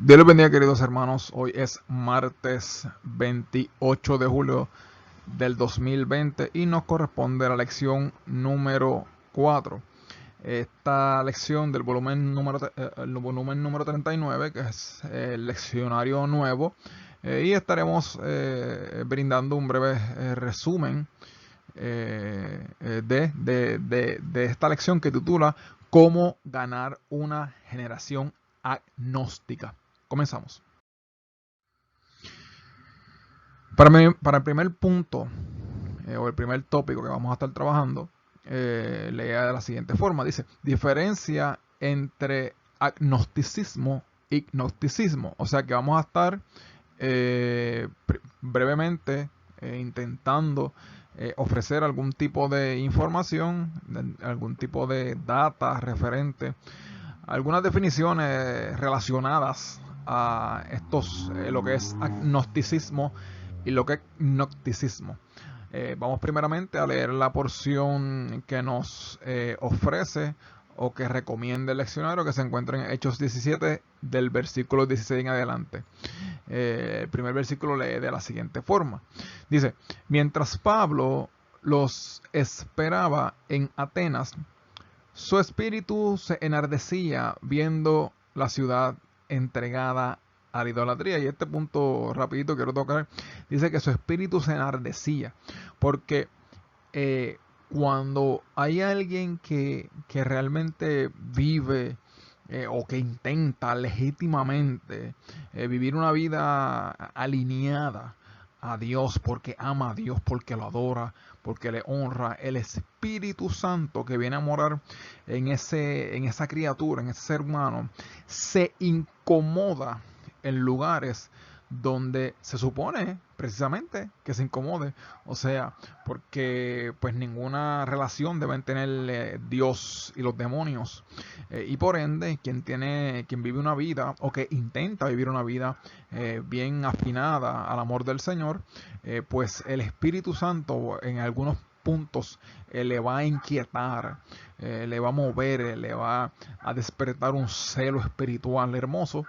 Dios les bendiga, queridos hermanos. Hoy es martes 28 de julio del 2020 y nos corresponde la lección número 4. Esta lección del volumen número 39, que es el leccionario nuevo, y estaremos brindando un breve resumen de esta lección que titula Cómo ganar una generación agnóstica. Comenzamos. Para el primer punto, o el primer tópico que vamos a estar trabajando, lea de la siguiente forma. Dice, diferencia entre agnosticismo y gnosticismo. O sea que vamos a estar brevemente intentando ofrecer algún tipo de información, algún tipo de data referente, algunas definiciones relacionadas a lo que es agnosticismo y lo que es gnosticismo. Vamos primeramente a leer la porción que nos ofrece o que recomienda el leccionario, que se encuentra en Hechos 17 del versículo 16 en adelante. El primer versículo lee de la siguiente forma. Dice, mientras Pablo los esperaba en Atenas, su espíritu se enardecía viendo la ciudad entregada a la idolatría. Y este punto rapidito quiero tocar. Dice que su espíritu se enardecía. Porque eh, cuando hay alguien que realmente vive o que intenta legítimamente vivir una vida alineada a Dios, porque ama a Dios, porque lo adora, porque le honra, el Espíritu Santo que viene a morar en esa criatura, en ese ser humano, se incomoda en lugares donde se supone precisamente que se incomode. O sea, porque pues ninguna relación deben tener Dios y los demonios. Y por ende, quien vive una vida o que intenta vivir una vida bien afinada al amor del Señor, pues el Espíritu Santo en algunos puntos le va a inquietar, le va a mover, le va a despertar un celo espiritual hermoso,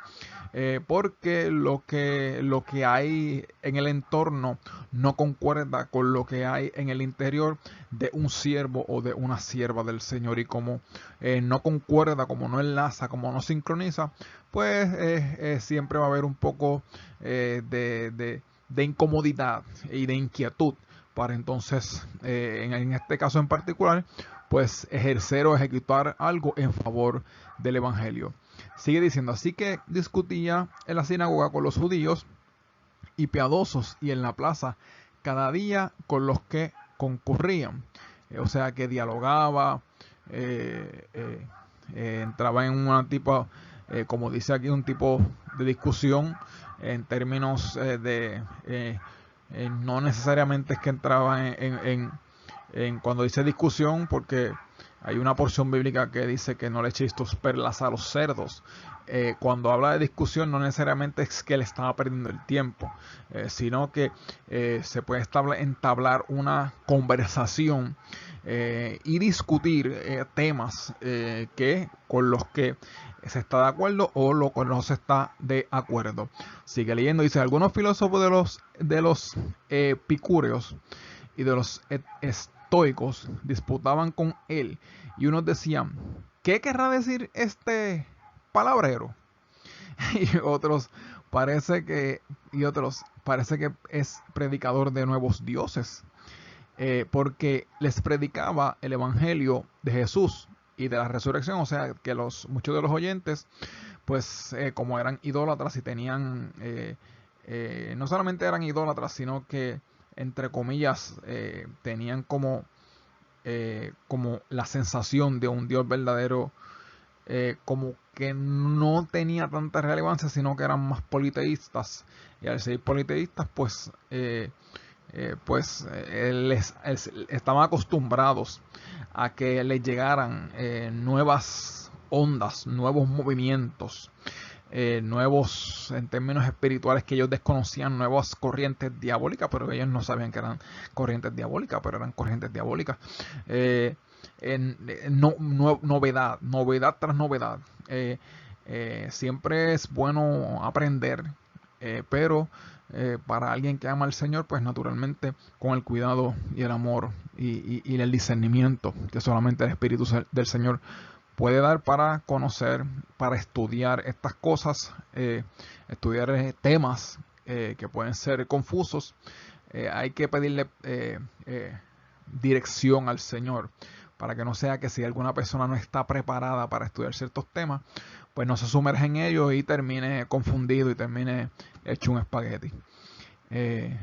porque lo que hay en el entorno no concuerda con lo que hay en el interior de un siervo o de una sierva del Señor, y como no concuerda, como no enlaza, como no sincroniza, pues siempre va a haber un poco de incomodidad y de inquietud para entonces, en este caso en particular, pues ejercer o ejecutar algo en favor del Evangelio. Sigue diciendo, así que discutía en la sinagoga con los judíos y piadosos y en la plaza cada día con los que concurrían. O sea que dialogaba, eh, eh, entraba en una tipo, como dice aquí, un tipo de discusión en términos no necesariamente es que entraba en cuando dice discusión, porque hay una porción bíblica que dice que no le echéis tus perlas a los cerdos. Cuando habla de discusión no necesariamente es que le estaba perdiendo el tiempo, sino que se puede entablar una conversación y discutir temas que con los que se está de acuerdo o lo con los que no se está de acuerdo. Sigue leyendo, dice, algunos filósofos de los epicúreos y de los estoicos disputaban con él, y unos decían, ¿qué querrá decir este palabrero? y otros otros parece que es predicador de nuevos dioses, porque les predicaba el evangelio de Jesús y de la resurrección. O sea que muchos de los oyentes, pues como eran idólatras y tenían no solamente eran idólatras, sino que entre comillas tenían como la sensación de un Dios verdadero, como que no tenía tanta relevancia, sino que eran más politeístas. Y al ser politeístas, estaban acostumbrados a que les llegaran nuevas ondas, nuevos movimientos, nuevos en términos espirituales que ellos desconocían, nuevas corrientes diabólicas, pero ellos no sabían que eran corrientes diabólicas, pero eran corrientes diabólicas. Novedad tras novedad. Siempre es bueno aprender, pero para alguien que ama al Señor, pues naturalmente con el cuidado y el amor y el discernimiento que solamente el Espíritu del Señor puede dar para conocer, para estudiar estas cosas, estudiar temas que pueden ser confusos. Hay que pedirle dirección al Señor para que no sea que si alguna persona no está preparada para estudiar ciertos temas, pues no se sumerge en ellos y termine confundido y termine hecho un espagueti.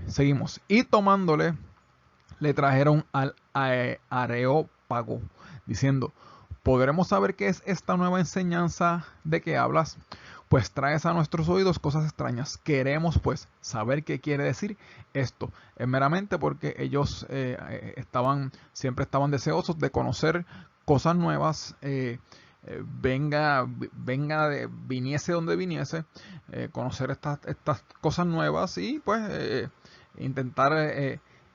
Seguimos. Y tomándole, le trajeron al Areópago, diciendo: ¿podremos saber qué es esta nueva enseñanza de que hablas? Pues traes a nuestros oídos cosas extrañas. Queremos pues saber qué quiere decir esto. Es meramente porque ellos siempre estaban deseosos de conocer cosas nuevas. Viniese donde viniese, conocer estas cosas nuevas y pues intentar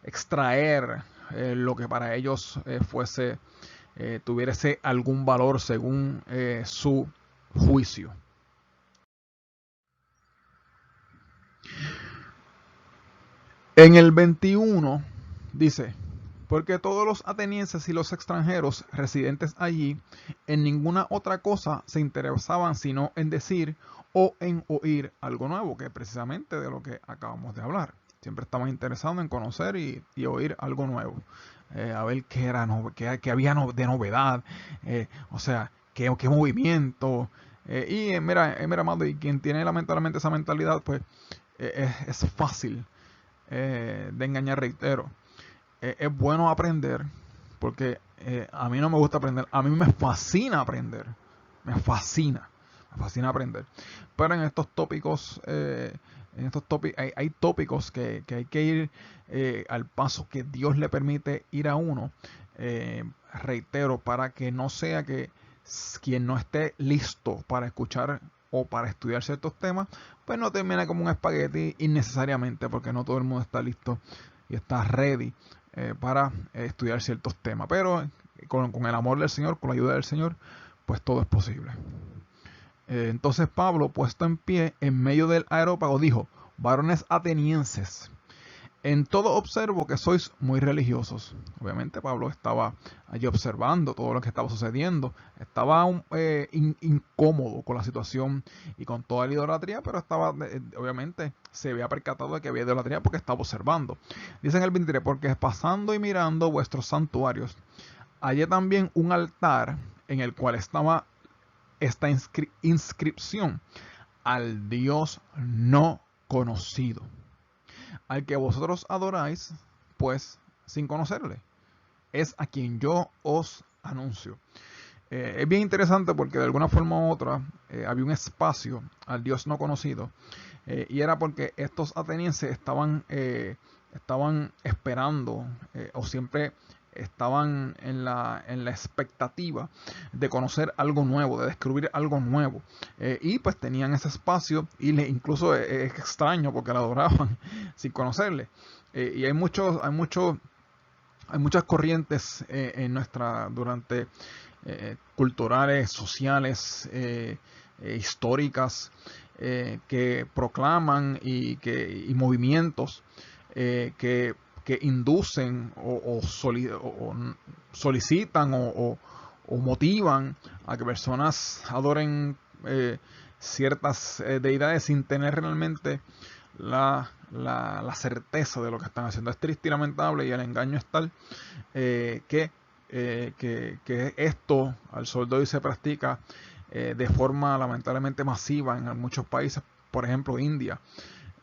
extraer lo que para ellos tuviese algún valor según su juicio. En el 21 dice: porque todos los atenienses y los extranjeros residentes allí en ninguna otra cosa se interesaban sino en decir o en oír algo nuevo, que es precisamente de lo que acabamos de hablar. Siempre estaban interesados en conocer y oír algo nuevo, a ver qué era, qué había de novedad, o sea, qué movimiento. Mira, amado, y quien tiene lamentablemente esa mentalidad, pues es fácil de engañar, reitero. Es bueno aprender, porque a mí no me gusta aprender, a mí me fascina aprender, me fascina aprender. Pero en estos tópicos, hay tópicos que hay que ir al paso que Dios le permite ir a uno, reitero, para que no sea que quien no esté listo para escuchar o para estudiar ciertos temas, pues no termina como un espagueti innecesariamente, porque no todo el mundo está listo y está ready para estudiar ciertos temas. Pero con el amor del Señor, con la ayuda del Señor, pues todo es posible. Entonces Pablo, puesto en pie en medio del Areópago, dijo: varones atenienses, en todo observo que sois muy religiosos. Obviamente Pablo estaba allí observando todo lo que estaba sucediendo. Estaba incómodo con la situación y con toda la idolatría, pero obviamente se había percatado de que había idolatría porque estaba observando. Dice en el 23: porque pasando y mirando vuestros santuarios, hallé también un altar en el cual estaba esta inscripción: al Dios no conocido, al que vosotros adoráis, pues sin conocerle. Es a quien yo os anuncio. Es bien interesante porque de alguna forma u otra había un espacio al Dios no conocido, y era porque estos atenienses estaban esperando o siempre estaban en la expectativa de conocer algo nuevo, de descubrir algo nuevo, y pues tenían ese espacio y incluso es extraño porque la adoraban sin conocerle. Y hay muchas corrientes durante culturales, sociales, históricas, que proclaman y movimientos que inducen o solicitan o motivan a que personas adoren ciertas deidades sin tener realmente la certeza de lo que están haciendo. Es triste y lamentable, y el engaño es tal que esto al sol de hoy se practica de forma lamentablemente masiva en muchos países. Por ejemplo, India,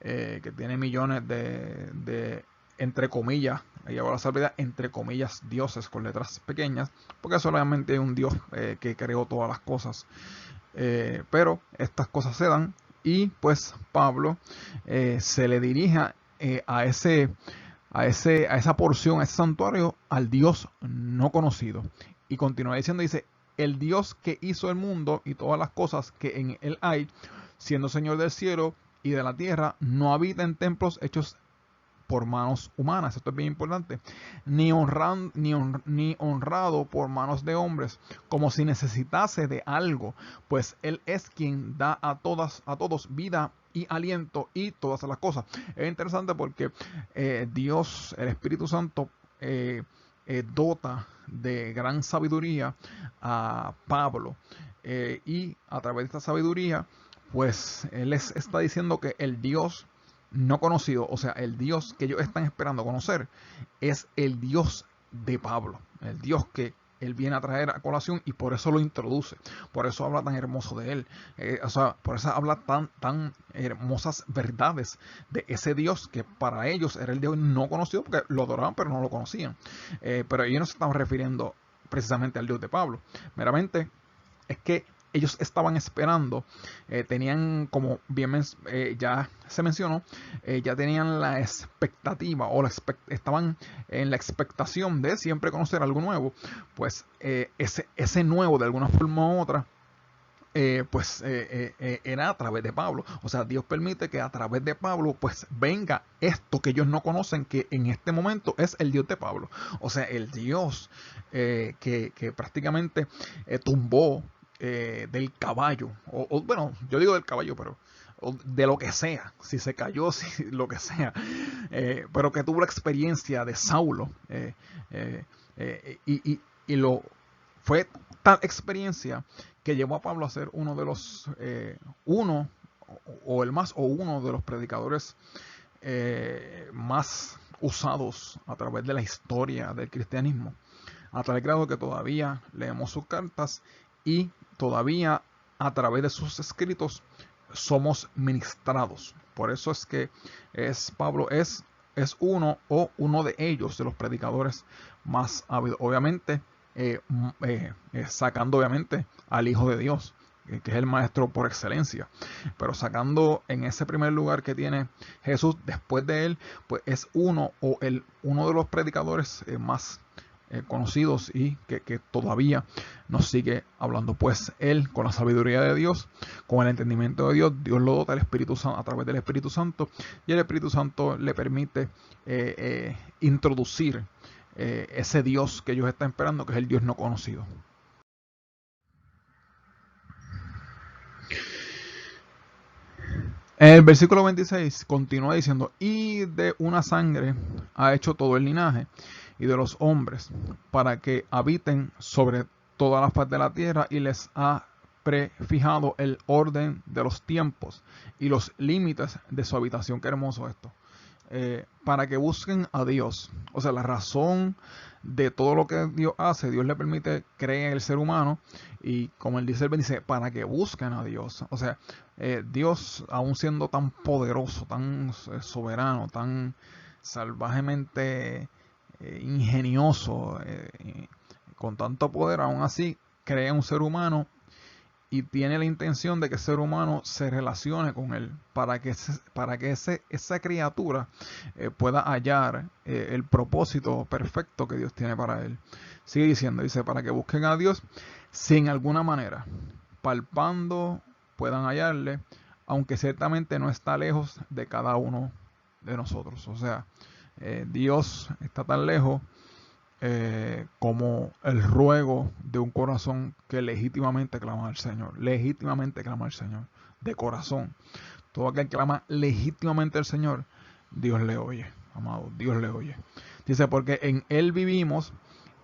que tiene millones de entre comillas, llevo la salvedad, entre comillas, dioses con letras pequeñas, porque solamente hay un Dios que creó todas las cosas. Pero estas cosas se dan, y pues Pablo se le dirige a esa porción, a ese santuario, al Dios no conocido. Y continúa diciendo, dice: el Dios que hizo el mundo y todas las cosas que en él hay, siendo Señor del cielo y de la tierra, no habita en templos hechos por manos humanas. Esto es bien importante. Ni honrado por manos de hombres, como si necesitase de algo, pues Él es quien da a todos vida y aliento y todas las cosas. Es interesante porque Dios, el Espíritu Santo, dota de gran sabiduría a Pablo, y a través de esta sabiduría pues él les está diciendo que el Dios no conocido, o sea, el Dios que ellos están esperando conocer, es el Dios de Pablo, el Dios que él viene a traer a colación, y por eso lo introduce, por eso habla tan hermoso de él, o sea, por eso habla tan hermosas verdades de ese Dios que para ellos era el Dios no conocido, porque lo adoraban pero no lo conocían, pero ellos no se estaban refiriendo precisamente al Dios de Pablo, meramente es que ellos estaban esperando, tenían, como bien ya se mencionó, ya tenían la expectativa o estaban en la expectación de siempre conocer algo nuevo. Pues ese nuevo, de alguna forma u otra, era a través de Pablo. O sea, Dios permite que a través de Pablo pues venga esto que ellos no conocen, que en este momento es el Dios de Pablo. O sea, el Dios que prácticamente tumbó del caballo, bueno, yo digo del caballo, pero de lo que sea, si se cayó, si lo que sea, pero que tuvo la experiencia de Saulo, y lo fue tal experiencia que llevó a Pablo a ser uno de los uno de los predicadores más usados a través de la historia del cristianismo, a tal grado que todavía leemos sus cartas y todavía a través de sus escritos somos ministrados. Por eso es que Pablo es uno de ellos, de los predicadores más ávidos. Obviamente, sacando obviamente al Hijo de Dios, que es el maestro por excelencia, pero sacando en ese primer lugar que tiene Jesús después de él, pues es uno de los predicadores más conocidos y que todavía nos sigue hablando. Pues él, con la sabiduría de Dios, con el entendimiento de Dios, Dios lo dota al Espíritu Santo, a través del Espíritu Santo, y el Espíritu Santo le permite introducir ese Dios que ellos están esperando, que es el Dios no conocido. El versículo 26 continúa diciendo: y de una sangre ha hecho todo el linaje y de los hombres, para que habiten sobre toda la faz de la tierra, y les ha prefijado el orden de los tiempos y los límites de su habitación. Qué hermoso esto. Para que busquen a Dios. O sea, la razón de todo lo que Dios hace, Dios le permite crear el ser humano, y como él dice, para que busquen a Dios. O sea, Dios, aún siendo tan poderoso, tan soberano, tan salvajemente ingenioso, con tanto poder, aún así crea un ser humano y tiene la intención de que el ser humano se relacione con él, para que esa criatura pueda hallar el propósito perfecto que Dios tiene para él. Sigue diciendo, dice, para que busquen a Dios si en alguna manera, palpando, puedan hallarle, aunque ciertamente no está lejos de cada uno de nosotros. O sea, Dios está tan lejos como el ruego de un corazón que legítimamente clama al Señor, de corazón. Todo aquel que clama legítimamente al Señor, Dios le oye, amado, Dios le oye. Dice, porque en Él vivimos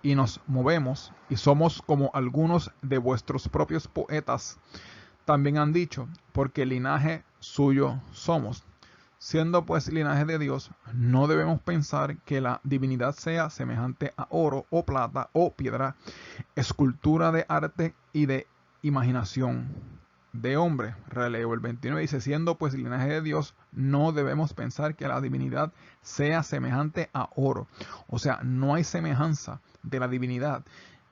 y nos movemos, y somos como algunos de vuestros propios poetas también han dicho, porque linaje suyo somos. Siendo pues linaje de Dios, no debemos pensar que la divinidad sea semejante a oro o plata o piedra, escultura de arte y de imaginación de hombre. Releo el 29, dice, siendo pues linaje de Dios, no debemos pensar que la divinidad sea semejante a oro. O sea, no hay semejanza de la divinidad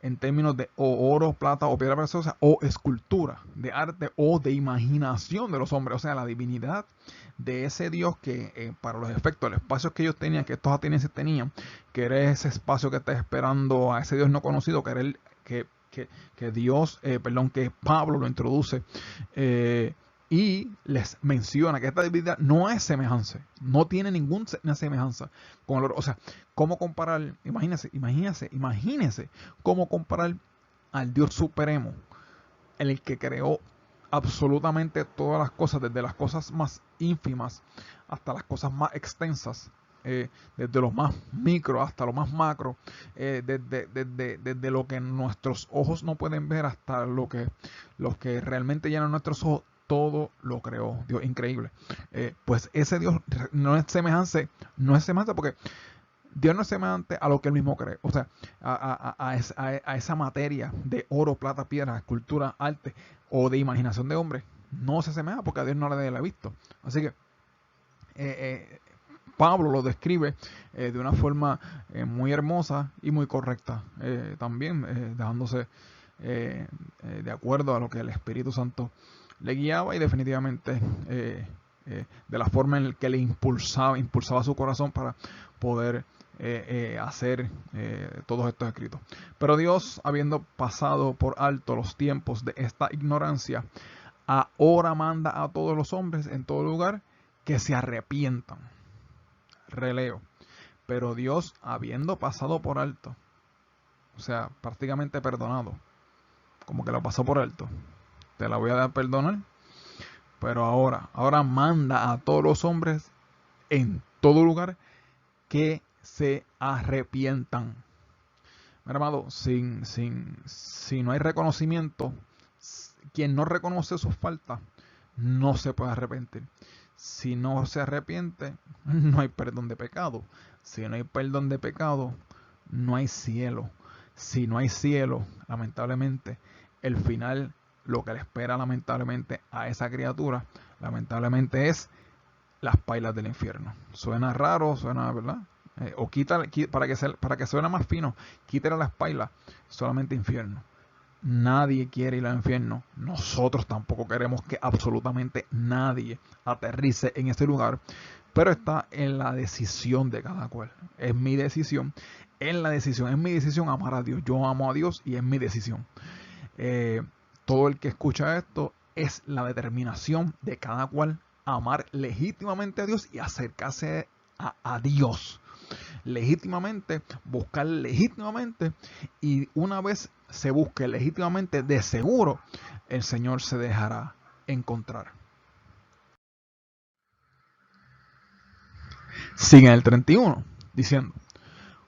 en términos de oro, plata o piedra preciosa, o escultura de arte o de imaginación de los hombres. O sea, la divinidad de ese Dios que para los efectos, los espacios que ellos tenían, que estos atenienses tenían, que era ese espacio que está esperando a ese Dios no conocido, que era que Dios, que Pablo lo introduce, Y les menciona que esta divinidad no es semejante, no tiene ninguna semejanza con el oro. O sea, ¿cómo comparar? Imagínense cómo comparar al Dios supremo, el que creó absolutamente todas las cosas, desde las cosas más ínfimas hasta las cosas más extensas, desde lo más micro hasta lo más macro, desde lo que nuestros ojos no pueden ver hasta lo que realmente llenan nuestros ojos. Todo lo creó Dios, increíble. Pues ese Dios no es semejante porque Dios no es semejante a lo que él mismo cree. O sea, a esa materia de oro, plata, piedra, escultura, arte o de imaginación de hombre. No se asemeja porque a Dios no le ha visto. Así que Pablo lo describe de una forma muy hermosa y muy correcta. También dejándose de acuerdo a lo que el Espíritu Santo le guiaba y definitivamente de la forma en que le impulsaba su corazón para poder hacer todos estos escritos. Pero Dios, habiendo pasado por alto los tiempos de esta ignorancia, ahora manda a todos los hombres en todo lugar que se arrepientan. Releo. Pero Dios, habiendo pasado por alto, o sea, prácticamente perdonado, como que lo pasó por alto, te la voy a dar a perdonar, pero ahora manda a todos los hombres en todo lugar que se arrepientan. Mi hermano, si no hay reconocimiento, quien no reconoce sus faltas no se puede arrepentir. Si no se arrepiente, no hay perdón de pecado. Si no hay perdón de pecado, no hay cielo. Si no hay cielo, lamentablemente, el final, lo que le espera lamentablemente a esa criatura, lamentablemente es las pailas del infierno. Suena raro, suena, ¿verdad? O para que suene más fino, quítale las pailas, solamente infierno. Nadie quiere ir al infierno. Nosotros tampoco queremos que absolutamente nadie aterrice en ese lugar. Pero está en la decisión de cada cual. Es mi decisión. Es mi decisión amar a Dios. Yo amo a Dios y es mi decisión. Todo el que escucha esto es la determinación de cada cual amar legítimamente a Dios y acercarse a Dios legítimamente, buscar legítimamente, y una vez se busque legítimamente, de seguro el Señor se dejará encontrar. Sigue el 31 diciendo: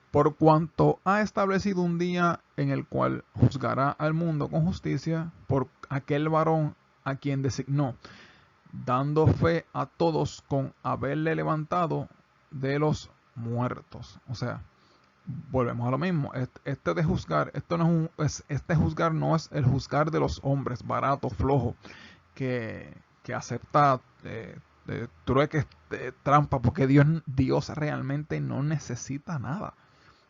por cuanto ha establecido un día en el cual juzgará al mundo con justicia por aquel varón a quien designó, dando fe a todos con haberle levantado de los muertos. O sea, volvemos a lo mismo. Este de juzgar, este juzgar no es el juzgar de los hombres barato, flojo, que acepta trueques, trampa, porque Dios realmente no necesita nada.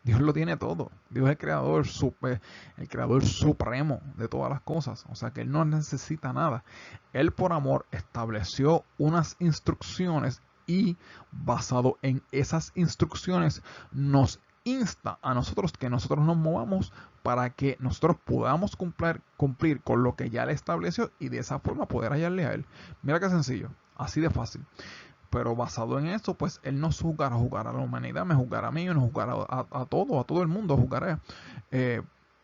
Dios lo tiene todo. Dios es el creador supremo de todas las cosas. O sea que Él no necesita nada. Él por amor estableció unas instrucciones y basado en esas instrucciones nos insta a nosotros que nosotros nos movamos para que nosotros podamos cumplir con lo que ya Él estableció y de esa forma poder hallarle a Él. Mira qué sencillo. Así de fácil. Pero basado en eso, pues Él nos juzgará a la humanidad, me juzgará a mí, nos juzgará a todo el mundo, juzgará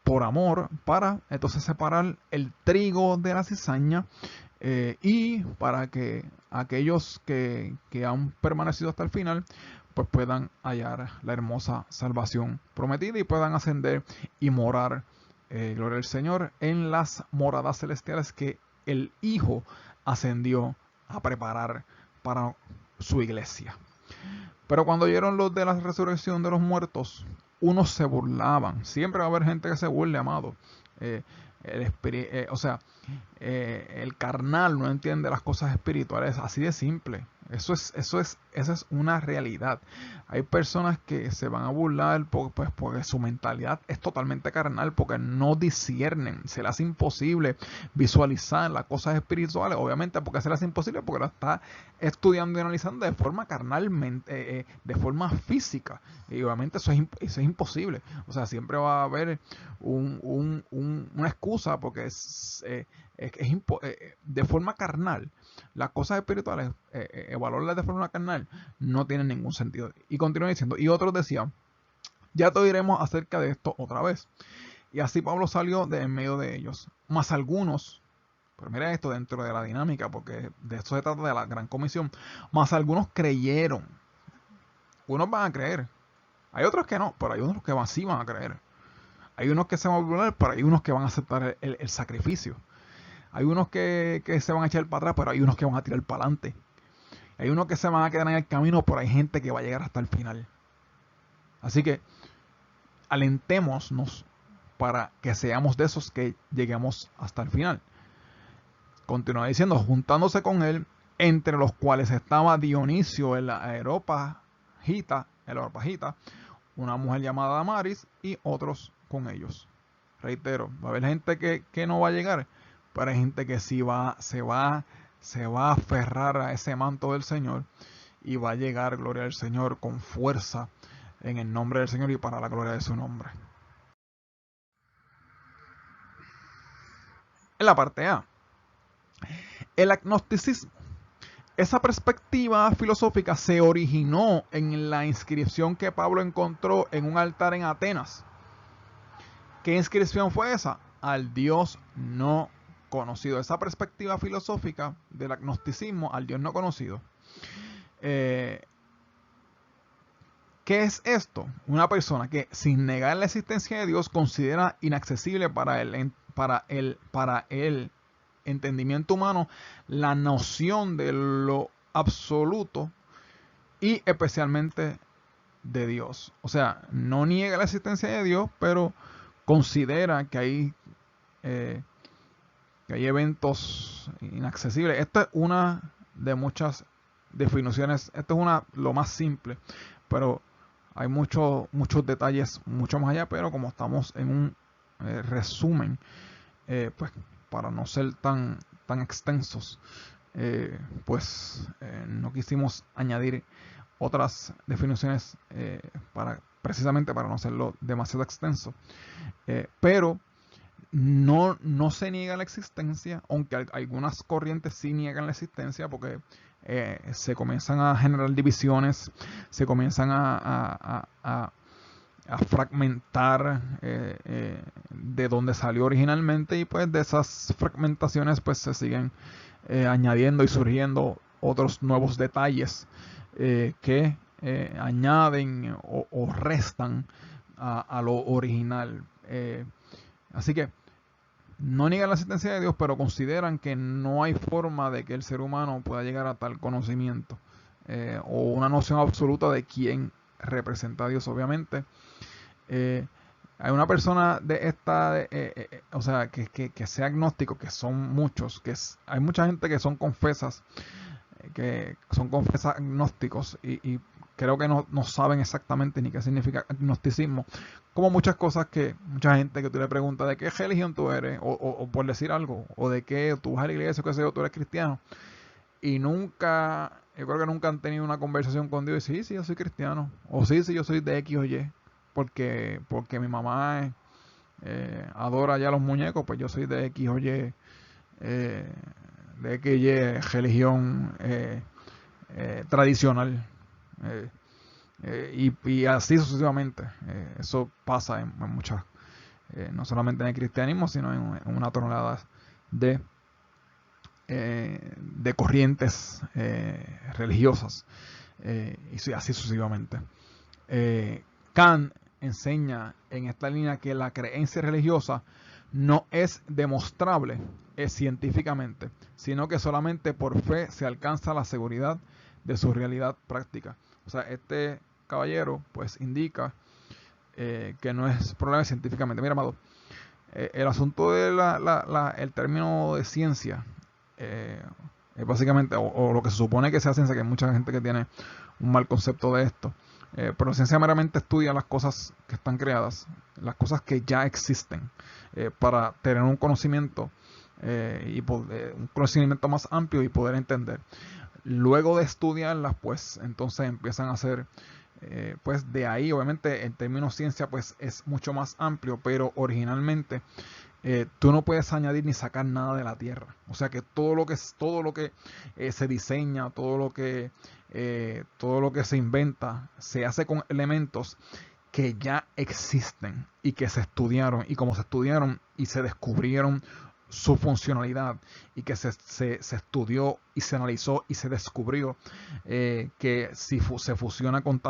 por amor, para entonces separar el trigo de la cizaña y para que aquellos que han permanecido hasta el final, pues puedan hallar la hermosa salvación prometida y puedan ascender y morar, gloria al Señor, en las moradas celestiales que el Hijo ascendió a preparar para su iglesia. Pero cuando oyeron los de la resurrección de los muertos, unos se burlaban. Siempre va a haber gente que se burle, amado. El carnal no entiende las cosas espirituales, así de simple. Esa es una realidad. Hay personas que se van a burlar porque su mentalidad es totalmente carnal, porque no disciernen, se les hace imposible visualizar las cosas espirituales, obviamente porque se les hace imposible porque lo está estudiando y analizando de forma carnalmente, de forma física, y obviamente eso es imposible. O sea, siempre va a haber una excusa porque de forma carnal las cosas espirituales, evaluarlas de forma carnal, no tienen ningún sentido. Y continúa diciendo, y otros decían, ya te diremos acerca de esto otra vez. Y así Pablo salió de en medio de ellos. Más algunos, pero mira esto dentro de la dinámica, porque de esto se trata de la gran comisión, más algunos creyeron. Unos van a creer. Hay otros que no, pero hay unos que sí van a creer. Hay unos que se van a burlar, pero hay unos que van a aceptar el sacrificio. Hay unos que se van a echar para atrás, pero hay unos que van a tirar para adelante. Hay unos que se van a quedar en el camino, pero hay gente que va a llegar hasta el final. Así que alentémonos para que seamos de esos que lleguemos hasta el final. Continúa diciendo, juntándose con él, entre los cuales estaba Dionisio el Areópagita, una mujer llamada Damaris y otros con ellos. Reitero, va a haber gente que no va a llegar, pero hay gente que sí se va a aferrar a ese manto del Señor y va a llegar, gloria al Señor, con fuerza en el nombre del Señor y para la gloria de su nombre. En la parte A, el agnosticismo. Esa perspectiva filosófica se originó en la inscripción que Pablo encontró en un altar en Atenas. ¿Qué inscripción fue esa? Al Dios no conocido. Esa perspectiva filosófica del agnosticismo al Dios no conocido. ¿Qué es esto? Una persona que sin negar la existencia de Dios considera inaccesible para el entendimiento humano la noción de lo absoluto y especialmente de Dios. O sea, no niega la existencia de Dios, pero considera que hay eventos inaccesibles. Esta es una de muchas definiciones. Esta es lo más simple, pero hay muchos detalles mucho más allá, pero como estamos en un resumen, pues para no ser tan extensos, no quisimos añadir otras definiciones precisamente para no hacerlo demasiado extenso. Pero no se niega la existencia, aunque algunas corrientes sí niegan la existencia porque se comienzan a generar divisiones, se comienzan a fragmentar de donde salió originalmente y pues de esas fragmentaciones pues se siguen añadiendo y surgiendo otros nuevos detalles que añaden o restan a lo original. Así que no niegan la existencia de Dios, pero consideran que no hay forma de que el ser humano pueda llegar a tal conocimiento o una noción absoluta de quién representa a Dios. Obviamente hay una persona de esta o sea que sea agnóstico, que son muchos, hay mucha gente que son confesas agnósticos y creo que no saben exactamente ni qué significa agnosticismo, como muchas cosas que mucha gente que tú le preguntas de qué religión tú eres o por decir algo, o de qué tú vas a la iglesia o qué sé yo, tú eres cristiano, y yo creo que nunca han tenido una conversación con Dios y sí, yo soy cristiano, o sí, yo soy de X o Y, porque mi mamá adora ya los muñecos, pues yo soy de X o Y, de X o Y religión tradicional. Y así sucesivamente. Eso pasa en muchas, no solamente en el cristianismo, sino en una tonelada de corrientes religiosas, y así sucesivamente. Kant enseña en esta línea que la creencia religiosa no es demostrable científicamente, sino que solamente por fe se alcanza la seguridad de su realidad práctica. O sea, este caballero pues indica que no es probable científicamente. Mira, amado, el asunto de el término de ciencia es básicamente, o lo que se supone que sea ciencia, que hay mucha gente que tiene un mal concepto de esto, pero la ciencia meramente estudia las cosas que están creadas, las cosas que ya existen, para tener un conocimiento un conocimiento más amplio y poder entender. Luego de estudiarlas, pues entonces empiezan a hacer, pues de ahí, obviamente, en términos ciencia, pues es mucho más amplio, pero originalmente tú no puedes añadir ni sacar nada de la tierra. O sea que todo lo que se diseña, todo lo que se inventa, se hace con elementos que ya existen y que se estudiaron, y como se estudiaron y se descubrieron su funcionalidad, y que se estudió y se analizó y se descubrió que si se fusiona con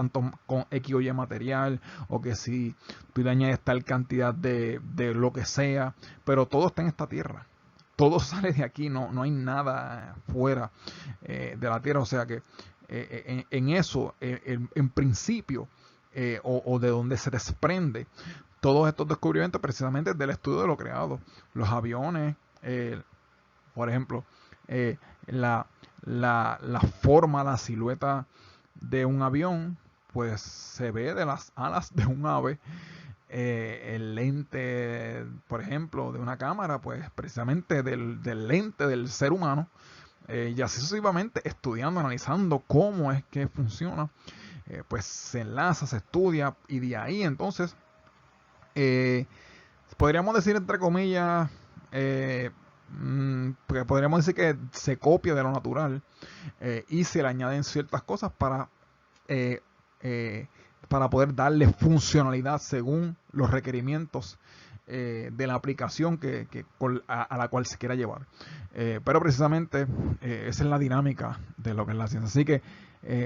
X o Y material, o que si tú le añades tal cantidad de lo que sea, pero todo está en esta tierra. Todo sale de aquí, no hay nada fuera de la tierra. O sea que en eso, en principio, o de donde se desprende todos estos descubrimientos, precisamente del estudio de lo creado. Los aviones, por ejemplo, eh, la, la forma, la silueta de un avión, pues se ve de las alas de un ave. El lente, por ejemplo, de una cámara, pues precisamente del lente del ser humano. Y así sucesivamente, estudiando, analizando cómo es que funciona, pues se enlaza, se estudia, y de ahí entonces eh, podríamos decir, entre comillas, porque podríamos decir que se copia de lo natural, y se le añaden ciertas cosas eh, para poder darle funcionalidad según los requerimientos de la aplicación a la cual se quiera llevar. Pero precisamente esa es la dinámica de lo que es la ciencia. Así que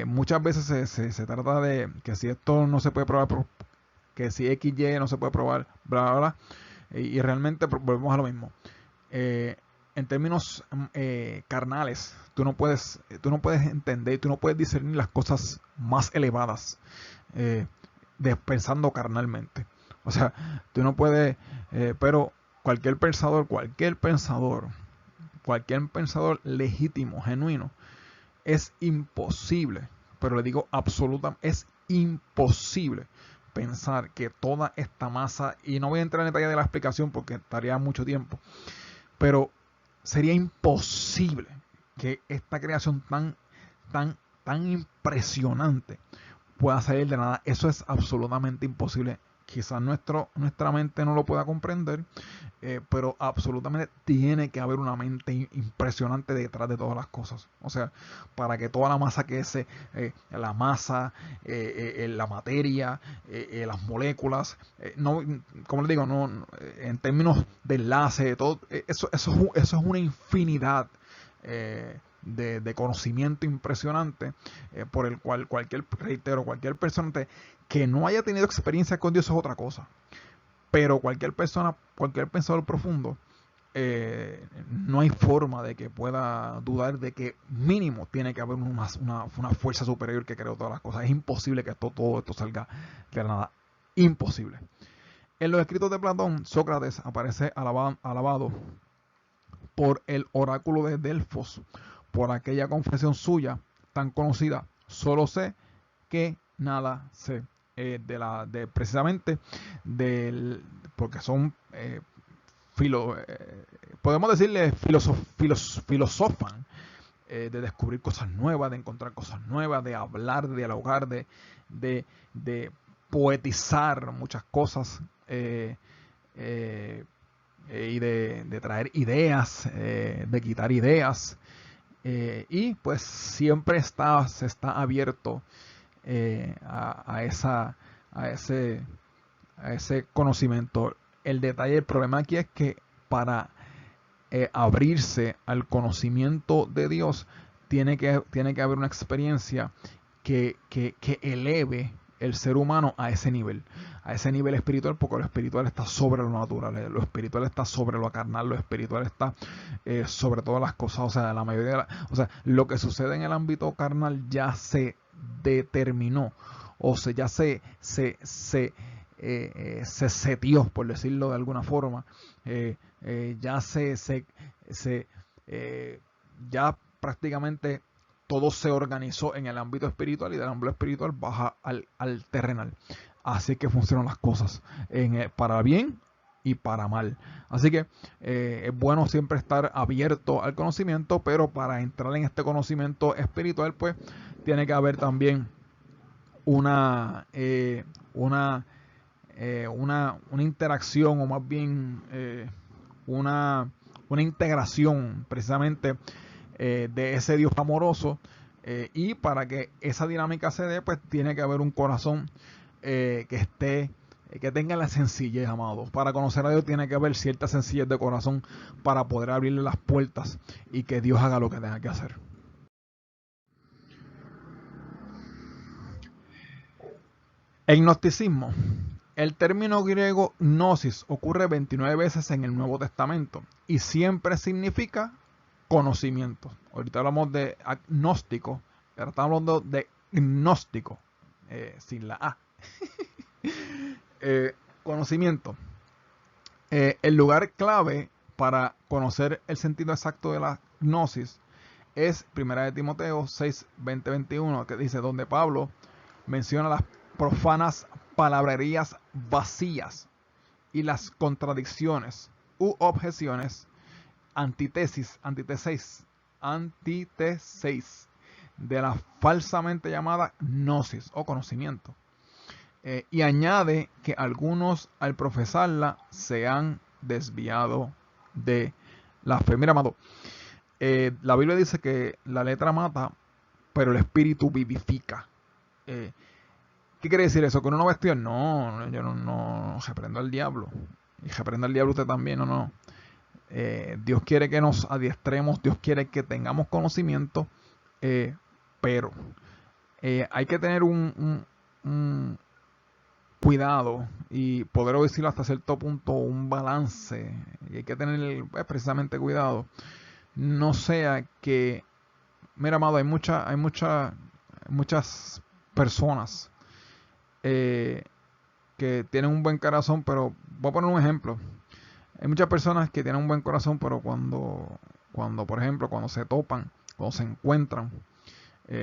muchas veces se trata de que si esto no se puede probar, que si XY no se puede probar, bla, bla, bla. Y realmente volvemos a lo mismo. En términos carnales, tú no puedes entender, tú no puedes discernir las cosas más elevadas eh, pensando carnalmente. O sea, tú no puedes, pero cualquier pensador legítimo, genuino, es imposible, pero le digo absolutamente, es imposible pensar que toda esta masa, y no voy a entrar en detalle de la explicación porque estaría mucho tiempo, pero sería imposible que esta creación tan, tan impresionante pueda salir de nada. Eso es absolutamente imposible. Quizás nuestra mente no lo pueda comprender, pero absolutamente tiene que haber una mente impresionante detrás de todas las cosas. O sea, para que toda la masa la masa, la materia, las moléculas, no, como les digo, en términos de enlace, todo, eso es una infinidad de conocimiento impresionante, por el cual cualquier persona que no haya tenido experiencia con Dios es otra cosa. Pero cualquier pensador profundo, no hay forma de que pueda dudar de que mínimo tiene que haber una fuerza superior que creó todas las cosas. Es imposible que todo esto salga de la nada. Imposible. En los escritos de Platón, Sócrates aparece alabado por el oráculo de Delfos, por aquella confesión suya tan conocida: solo sé que nada sé. Precisamente porque son podemos decirle filosofan, de descubrir cosas nuevas, de encontrar cosas nuevas, de hablar, de dialogar, de poetizar muchas cosas, y de traer ideas, de quitar ideas, y pues siempre se está abierto a a ese, a ese conocimiento. El problema aquí es que para abrirse al conocimiento de Dios, tiene que haber una experiencia que eleve el ser humano a ese nivel espiritual, porque lo espiritual está sobre lo natural, lo espiritual está sobre lo carnal, lo espiritual está sobre todas las cosas. O sea, o sea, lo que sucede en el ámbito carnal ya se determinó, o sea, ya se setió, por decirlo de alguna forma. Ya ya prácticamente todo se organizó en el ámbito espiritual, y del ámbito espiritual baja al terrenal. Así que funcionan las cosas, para bien y para mal. Así que es bueno siempre estar abierto al conocimiento, pero para entrar en este conocimiento espiritual, pues tiene que haber también una, una interacción, o más bien una integración precisamente de ese Dios amoroso, y para que esa dinámica se dé, pues tiene que haber un corazón que tenga la sencillez, amados. Para conocer a Dios tiene que haber cierta sencillez de corazón para poder abrirle las puertas y que Dios haga lo que tenga que hacer. El gnosticismo. El término griego gnosis ocurre 29 veces en el Nuevo Testamento y siempre significa conocimiento. Ahorita hablamos de agnóstico, ahora estamos hablando de gnóstico, sin la A. Conocimiento. El lugar clave para conocer el sentido exacto de la gnosis es 1 Timoteo 6, 20, 21, que dice, donde Pablo menciona las profanas palabrerías vacías y las contradicciones u objeciones, antítesis de la falsamente llamada gnosis o conocimiento. Y añade que algunos al profesarla se han desviado de la fe. Mira, amado, la Biblia dice que la letra mata, pero el espíritu vivifica. ¿Qué quiere decir eso? ¿Que uno no va a estudiar? No, yo no reprendo al diablo. Y reprenda al diablo usted también, no. Dios quiere que nos adiestremos, Dios quiere que tengamos conocimiento, pero hay que tener un cuidado y poder decirlo hasta cierto punto, un balance, y hay que tener precisamente cuidado. No sea que, mira, amado, hay muchas personas que tienen un buen corazón, pero voy a poner un ejemplo. Hay muchas personas que tienen un buen corazón, pero cuando por ejemplo, cuando se topan, cuando se encuentran,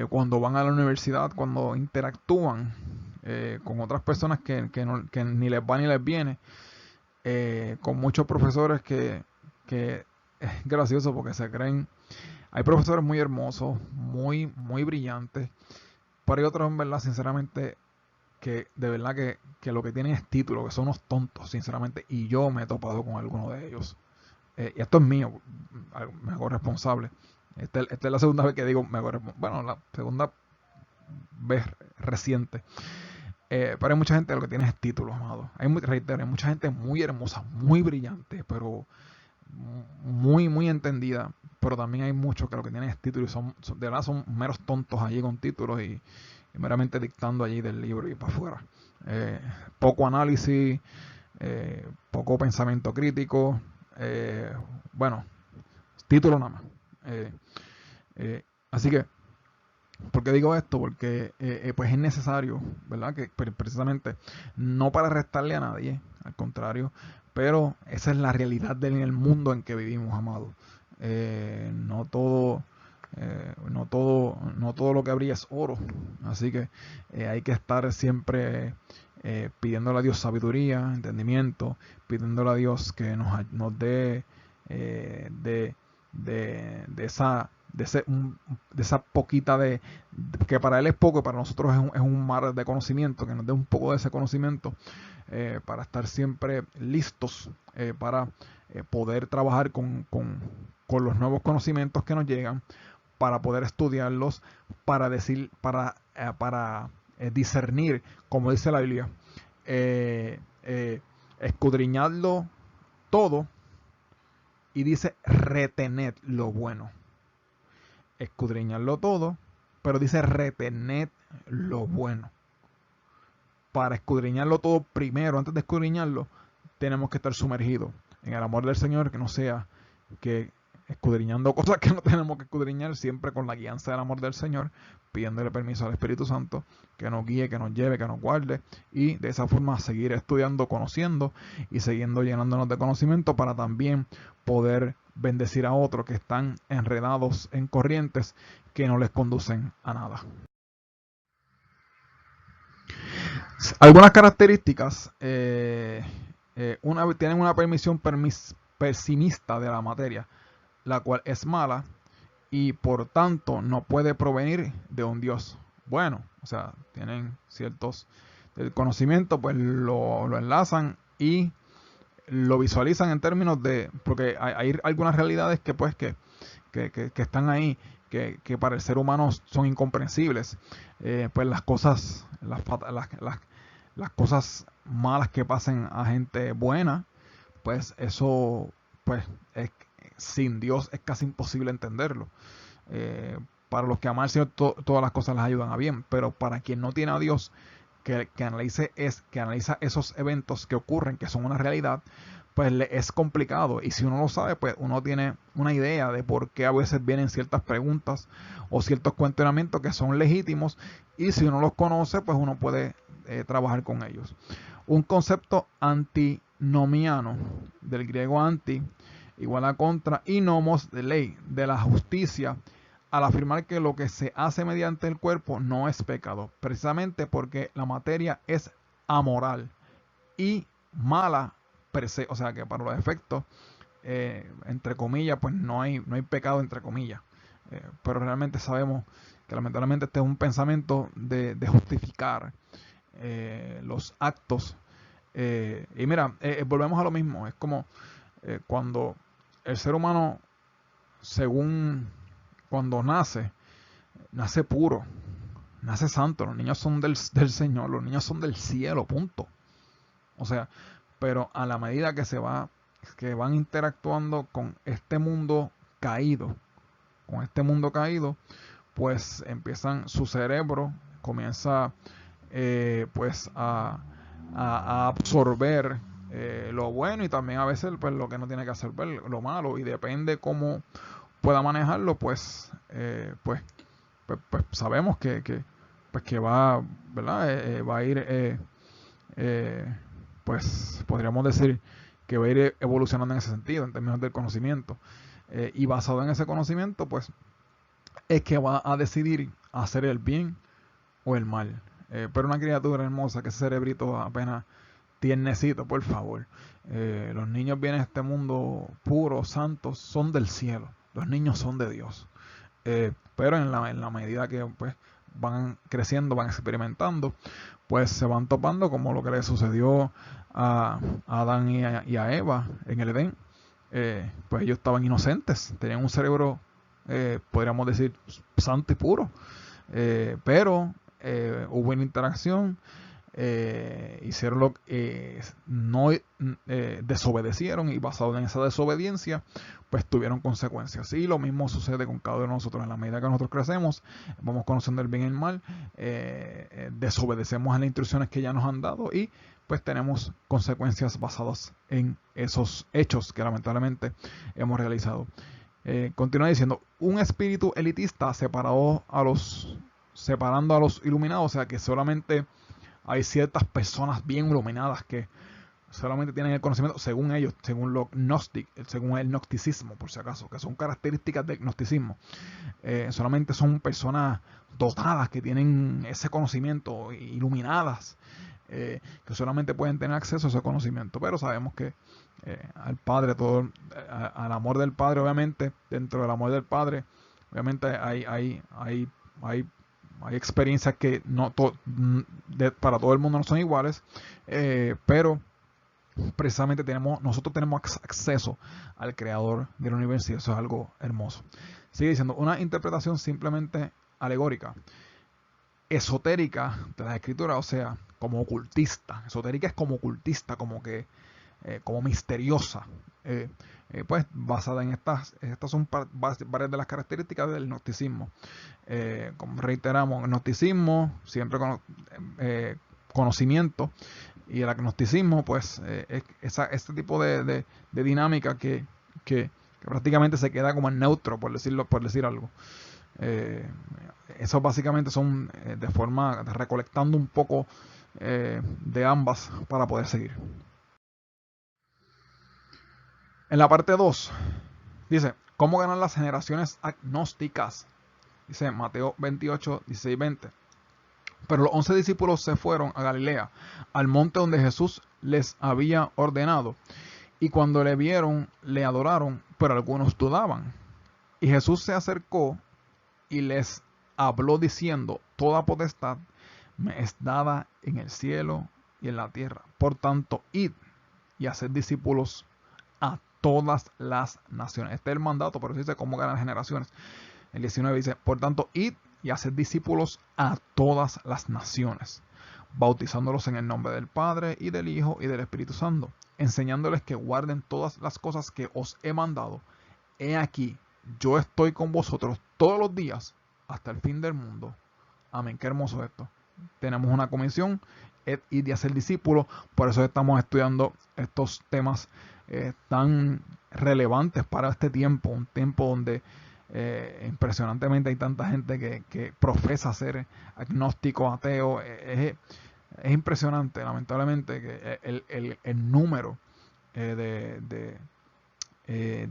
cuando van a la universidad, cuando interactúan con otras personas que ni les va ni les viene, con muchos profesores que es gracioso porque se creen. Hay profesores muy hermosos, muy brillantes, pero hay otros, en verdad, sinceramente, que de verdad que lo que tienen es título, que son unos tontos, sinceramente, y yo me he topado con alguno de ellos. Y esto es mío, me hago responsable. Esta es la segunda vez que digo, bueno, la segunda vez reciente. Pero hay mucha gente que lo que tiene es títulos, amado. Hay mucha gente muy hermosa, muy brillante, pero muy entendida. Pero también hay muchos que lo que tienen es títulos y de verdad son meros tontos allí con títulos y meramente dictando allí del libro y para afuera. Poco análisis, poco pensamiento crítico, bueno, título nada más. Así que, ¿por qué digo esto? Porque pues es necesario, ¿verdad? Que precisamente no para restarle a nadie, al contrario, pero esa es la realidad en el mundo en que vivimos, amados. No todo lo que brilla es oro, así que hay que estar siempre pidiéndole a Dios sabiduría, entendimiento, pidiéndole a Dios que nos dé de esa poquita que para Él es poco y para nosotros es un mar de conocimiento, que nos dé un poco de ese conocimiento para estar siempre listos para poder trabajar con los nuevos conocimientos que nos llegan, para poder estudiarlos, para discernir, como dice la Biblia, escudriñarlo todo, y dice retened lo bueno. Escudriñarlo todo, pero dice retened lo bueno. Para escudriñarlo todo primero, antes de escudriñarlo, tenemos que estar sumergidos en el amor del Señor, que no sea que escudriñando cosas que no tenemos que escudriñar, siempre con la guianza del amor del Señor, pidiéndole permiso al Espíritu Santo que nos guíe, que nos lleve, que nos guarde, y de esa forma seguir estudiando, conociendo y siguiendo llenándonos de conocimiento para también poder bendecir a otros que están enredados en corrientes que no les conducen a nada. Algunas características tienen una permisión pesimista de la materia, la cual es mala y por tanto no puede provenir de un Dios bueno. O sea, tienen ciertos del conocimiento, pues lo enlazan y lo visualizan en términos de, porque hay algunas realidades que pues que están ahí, que para el ser humano son incomprensibles. Pues las cosas, las cosas malas que pasen a gente buena, pues eso, pues sin Dios es casi imposible entenderlo. Para los que aman al Señor, todas las cosas les ayudan a bien, pero para quien no tiene a Dios, que analiza esos eventos que ocurren, que son una realidad, pues le es complicado. Y si uno lo sabe, pues uno tiene una idea de por qué a veces vienen ciertas preguntas o ciertos cuestionamientos que son legítimos, y si uno los conoce, pues uno puede trabajar con ellos. Un concepto antinomiano, del griego anti, igual a contra, y nomos, de ley, de la justicia, al afirmar que lo que se hace mediante el cuerpo no es pecado, precisamente porque la materia es amoral y mala per se, o sea que para los efectos, entre comillas, pues no hay pecado entre comillas. Pero realmente sabemos que lamentablemente este es un pensamiento de justificar los actos. Y mira, volvemos a lo mismo, es como cuando el ser humano, según cuando nace puro, nace santo, los niños son del Señor, los niños son del cielo, punto. O sea, pero a la medida que van interactuando con este mundo caído, pues empiezan, su cerebro comienza pues a absorber lo bueno, y también a veces pues lo que no tiene que absorber, lo malo, y depende cómo pueda manejarlo, pues sabemos pues que va, ¿verdad? Va a ir, pues podríamos decir que va a ir evolucionando en ese sentido, en términos del conocimiento. Y basado en ese conocimiento, pues es que va a decidir hacer el bien o el mal. Pero una criatura hermosa, que ese cerebrito apenas tiernecito, por favor. Los niños vienen a este mundo puros, santos, son del cielo. Los niños son de Dios. Pero en la medida que pues van creciendo, van experimentando, pues se van topando como lo que le sucedió a Adán y a Eva en el Edén. Pues ellos estaban inocentes, tenían un cerebro, podríamos decir, santo y puro. Pero hubo una interacción, hicieron no desobedecieron, y basado en esa desobediencia pues tuvieron consecuencias. Y lo mismo sucede con cada uno de nosotros. En la medida que nosotros crecemos, vamos conociendo el bien y el mal, desobedecemos a las instrucciones que ya nos han dado, y pues tenemos consecuencias basadas en esos hechos que lamentablemente hemos realizado. Continúa diciendo, un espíritu elitista separando a los iluminados, o sea que solamente hay ciertas personas bien iluminadas que solamente tienen el conocimiento, según ellos, según el gnosticismo, por si acaso, que son características del gnosticismo. Solamente son personas dotadas que tienen ese conocimiento, iluminadas, que solamente pueden tener acceso a ese conocimiento. Pero sabemos que al Padre, al amor del Padre, obviamente, dentro del amor del Padre, obviamente hay experiencias que para todo el mundo no son iguales, pero precisamente nosotros tenemos acceso al creador del universo, y eso es algo hermoso. Sigue diciendo, una interpretación simplemente alegórica, esotérica de las escrituras, o sea, como ocultista. Esotérica es como ocultista, como misteriosa, pues basada en estas son varias de las características del gnosticismo. Como reiteramos, el gnosticismo siempre conocimiento, y el agnosticismo pues este tipo de dinámica que prácticamente se queda como en neutro, por decir algo. Eso básicamente son de forma recolectando un poco de ambas para poder seguir. En la parte 2 dice, ¿cómo ganan las generaciones agnósticas? Dice Mateo 28, 16, 20. Pero los 11 discípulos se fueron a Galilea, al monte donde Jesús les había ordenado. Y cuando le vieron, le adoraron, pero algunos dudaban. Y Jesús se acercó y les habló diciendo, toda potestad me es dada en el cielo y en la tierra. Por tanto, id y haced discípulos a todas las naciones. Este es el mandato, pero dice cómo ganar generaciones. El 19 dice, por tanto, id y haced discípulos a todas las naciones, bautizándolos en el nombre del Padre y del Hijo y del Espíritu Santo, enseñándoles que guarden todas las cosas que os he mandado. He aquí, yo estoy con vosotros todos los días hasta el fin del mundo. Amén. Qué hermoso esto. Tenemos una comisión, y de hacer discípulos. Por eso estamos estudiando estos temas tan relevantes para este tiempo. Un tiempo donde impresionantemente hay tanta gente que profesa ser agnóstico, ateo. Es impresionante, lamentablemente, que el número de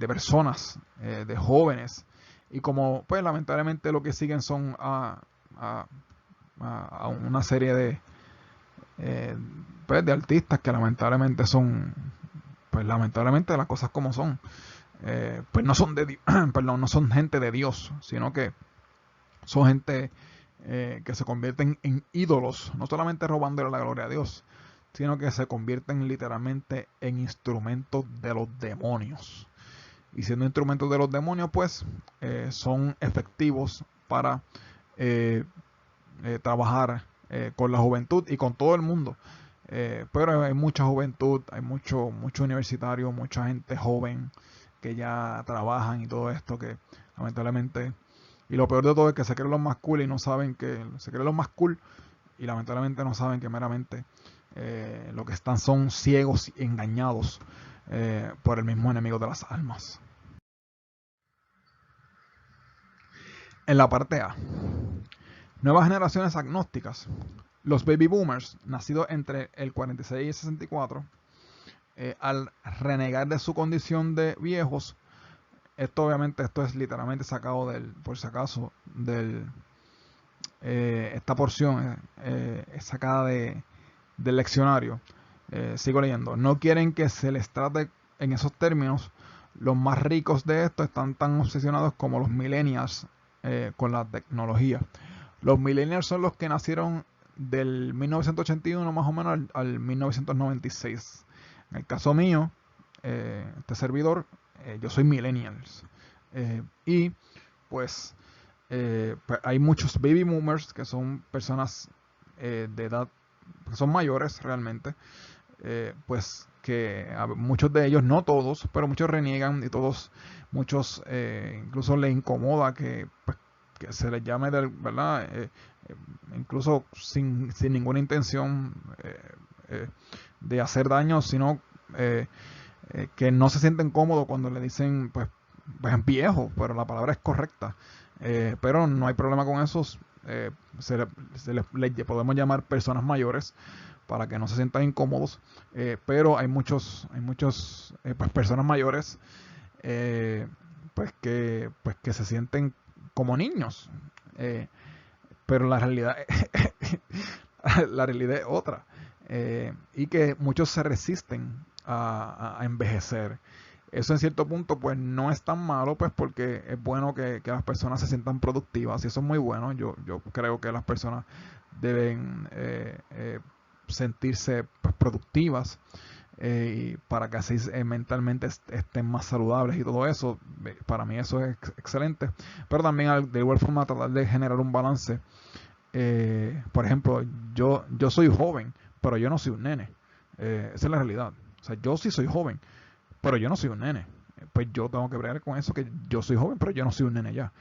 personas, de jóvenes, y como pues lamentablemente lo que siguen son a una serie pues, de artistas que lamentablemente son, pues lamentablemente las cosas como son, pues no son perdón, no son gente de Dios, sino que son gente que se convierten en ídolos, no solamente robándole la gloria a Dios, sino que se convierten literalmente en instrumentos de los demonios. Y siendo instrumentos de los demonios, pues son efectivos para trabajar con la juventud y con todo el mundo. Pero hay mucha juventud, hay mucho universitario, mucha gente joven que ya trabajan y todo esto, que lamentablemente, y lo peor de todo es que se creen los más cool y no saben que, se creen los más cool y lamentablemente no saben que meramente lo que están son ciegos y engañados por el mismo enemigo de las almas. En la parte A, nuevas generaciones agnósticas. Los baby boomers, nacidos entre el 46 y el 64, al renegar de su condición de viejos, esto es literalmente sacado por si acaso, esta porción es sacada del leccionario. Sigo leyendo. No quieren que se les trate en esos términos. Los más ricos de esto están tan obsesionados como los millennials con la tecnología. Los millennials son los que nacieron del 1981 más o menos al 1996. En el caso mío, este servidor, yo soy millennials. Y pues hay muchos baby boomers que son personas de edad, que son mayores realmente, pues que muchos de ellos, no todos, pero muchos reniegan y muchos incluso les incomoda pues, que se les llame, ¿verdad? Incluso sin ninguna intención de hacer daño, sino que no se sienten cómodos cuando le dicen, pues viejo, pero la palabra es correcta. Pero no hay problema con eso. Le podemos llamar personas mayores para que no se sientan incómodos, pero hay muchos pues, personas mayores pues que se sienten como niños, pero la realidad la realidad es otra, y que muchos se resisten a envejecer. Eso en cierto punto pues no es tan malo, pues porque es bueno que las personas se sientan productivas y eso es muy bueno. Yo creo que las personas deben sentirse pues, productivas para que así mentalmente estén más saludables y todo eso. Para mí eso es excelente, pero también de igual forma tratar de generar un balance. Por ejemplo, yo soy joven, pero yo no soy un nene. Esa es la realidad. O sea, yo sí soy joven, pero yo no soy un nene. Pues yo tengo que bregar con eso, que yo soy joven, pero yo no soy un nene ya.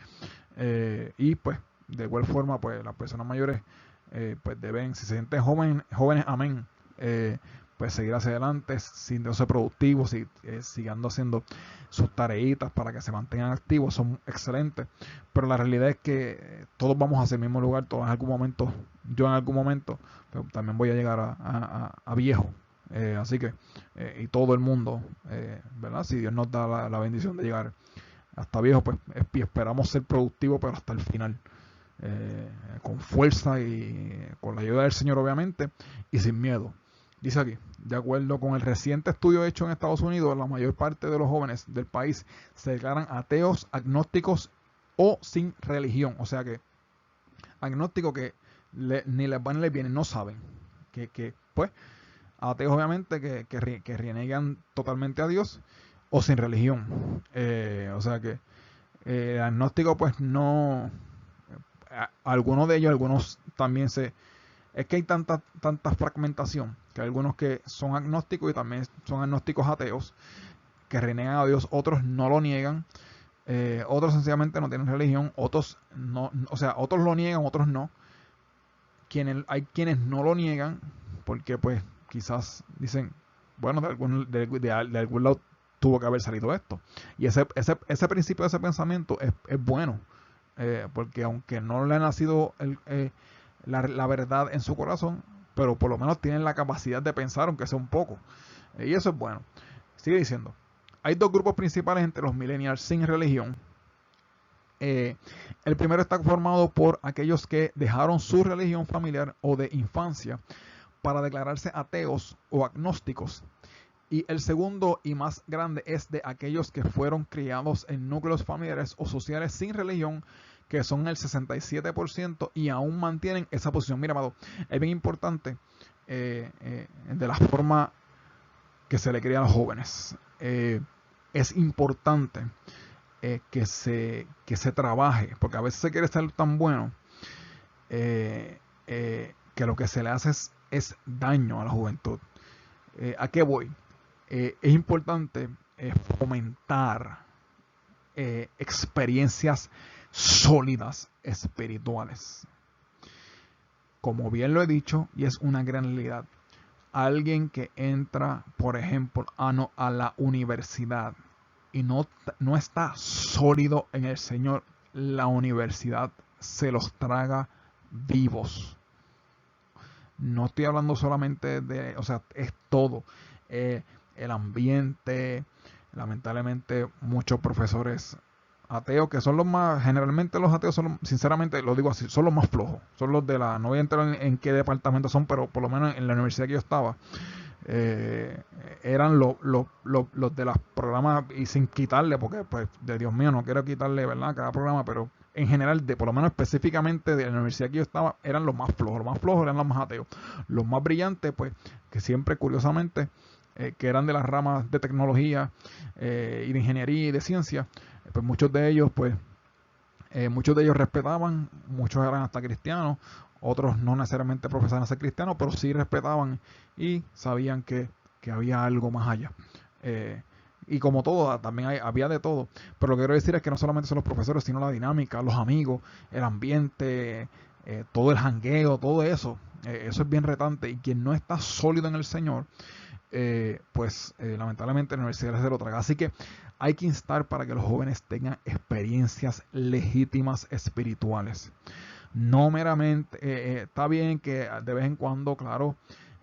Y pues, de igual forma, pues las personas mayores pues deben, si se sienten jóvenes, amén, pues seguir hacia adelante, sintiéndose productivos, siguiendo haciendo sus tareitas para que se mantengan activos, son excelentes. Pero la realidad es que todos vamos hacia el mismo lugar, todos en algún momento, yo en algún momento, pero también voy a llegar a viejo. Así que, y todo el mundo, ¿verdad? Si Dios nos da la bendición de llegar hasta viejo, pues esperamos ser productivos, pero hasta el final. Con fuerza y con la ayuda del Señor, obviamente, y sin miedo. Dice aquí, de acuerdo con el reciente estudio hecho en Estados Unidos, la mayor parte de los jóvenes del país se declaran ateos, agnósticos o sin religión. O sea que agnósticos que ni les van ni les vienen, no saben. Que pues ateos obviamente que reniegan totalmente a Dios o sin religión. O sea que el agnóstico pues no, algunos de ellos, algunos también es que hay tanta fragmentación, que hay algunos que son agnósticos y también son agnósticos ateos, que reniegan a Dios, otros no lo niegan, otros sencillamente no tienen religión, otros no, o sea, otros lo niegan, otros no. Hay quienes no lo niegan, porque pues quizás dicen, bueno, de algún lado tuvo que haber salido esto. Y ese principio, ese pensamiento es bueno, porque aunque no le ha nacido la verdad en su corazón, pero por lo menos tienen la capacidad de pensar, aunque sea un poco. Y eso es bueno. Sigue diciendo, hay dos grupos principales entre los millennials sin religión. El primero está formado por aquellos que dejaron su religión familiar o de infancia para declararse ateos o agnósticos. Y el segundo y más grande es de aquellos que fueron criados en núcleos familiares o sociales sin religión, que son el 67% y aún mantienen esa posición. Mira, amado, es bien importante de la forma que se le cría a los jóvenes. Es importante que se trabaje, porque a veces se quiere ser tan bueno que lo que se le hace es daño a la juventud. ¿A qué voy? Es importante fomentar experiencias sólidas espirituales. Como bien lo he dicho, y es una gran realidad, alguien que entra, por ejemplo, a la universidad y no está sólido en el Señor, la universidad se los traga vivos. No estoy hablando solamente de, o sea, es todo. El ambiente, lamentablemente muchos profesores ateos, que son los más, generalmente los ateos son, sinceramente lo digo así, son los más flojos. Son los no voy a entrar en qué departamento son, pero por lo menos en la universidad que yo estaba, eran los de los programas, y sin quitarle, porque pues de Dios mío no quiero quitarle, ¿verdad?, a cada programa, pero en general, por lo menos específicamente de la universidad que yo estaba, eran los más flojos eran los más ateos. Los más brillantes, pues, que siempre curiosamente, que eran de las ramas de tecnología y de ingeniería y de ciencia, pues muchos de ellos respetaban, muchos eran hasta cristianos, otros no necesariamente profesaban ser cristianos, pero sí respetaban y sabían que había algo más allá. Y como todo, también había de todo. Pero lo que quiero decir es que no solamente son los profesores, sino la dinámica, los amigos, el ambiente, todo el jangueo, todo eso. Eso es bien retante. Y quien no está sólido en el Señor, pues lamentablemente la universidad se lo traga. Así que hay que instar para que los jóvenes tengan experiencias legítimas espirituales. No meramente, está bien que de vez en cuando, claro,